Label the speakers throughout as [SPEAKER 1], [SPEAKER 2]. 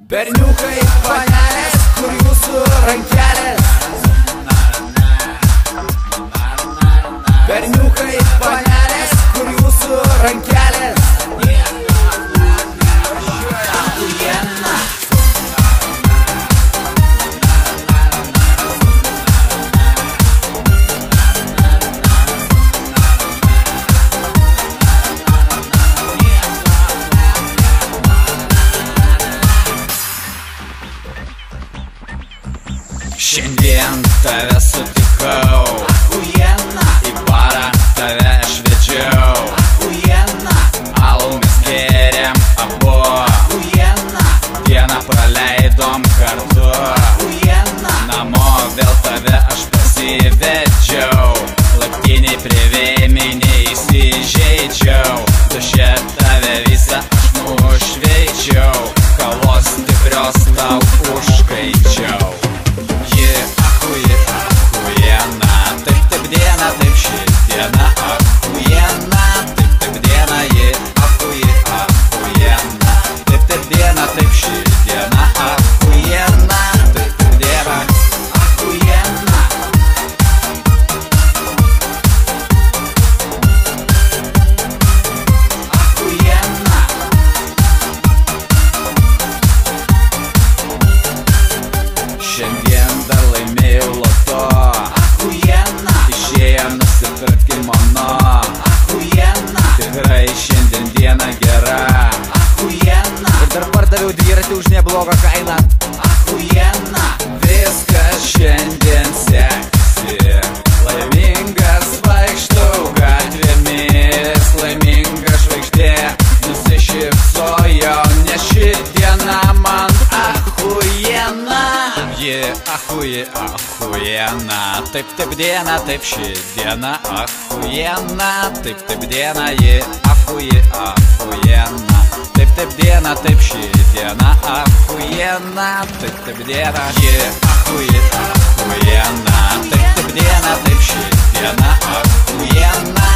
[SPEAKER 1] Berniukai, panelės, kur jūsų rankelės? Berniukai, panelės, kur jūsų rankelės?
[SPEAKER 2] Šiandien tave sutikau,
[SPEAKER 1] Achujena,
[SPEAKER 2] į barą tave aš vedžiau,
[SPEAKER 1] achujena,
[SPEAKER 2] alų mes gėrėm abu,
[SPEAKER 1] achujena,
[SPEAKER 2] dieną praleidom kartu,
[SPEAKER 1] achujena,
[SPEAKER 2] namo vėl tave aš pasivedžiau, laiptiniai prie vėmiai neįsižeidžiau, duše tave visą aš nušveičiau, kavos stiprios tau užkaičiau. Achujena, taip diena, taip ši diena, achujena, taip diena, ji achujena, taip diena, taip ši diena, achujena, taip diena,
[SPEAKER 1] achujena, achujena,
[SPEAKER 2] šiandien dar laimėjau loto,
[SPEAKER 1] achujena,
[SPEAKER 2] išėjom nusipirkt kimono,
[SPEAKER 1] achujena,
[SPEAKER 2] tikrai šiandien diena gera,
[SPEAKER 1] achujena,
[SPEAKER 2] ir dar pardaviau dviratį už neblogą kainą.
[SPEAKER 1] achujena,
[SPEAKER 2] Viskas šiandien sekasi, laimingas vaikštau gatvėmis, laiminga žvaigždė nusišypsojo, nes ši diena man achujena. Ji achujena, taip diena, taip ši diena, achujena, taip diena, ji achujena, taip diena, taip ši diena, achujena, taip diena, ji achujena, taip diena, taip ši diena, achujena,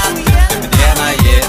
[SPEAKER 2] taip diena, ji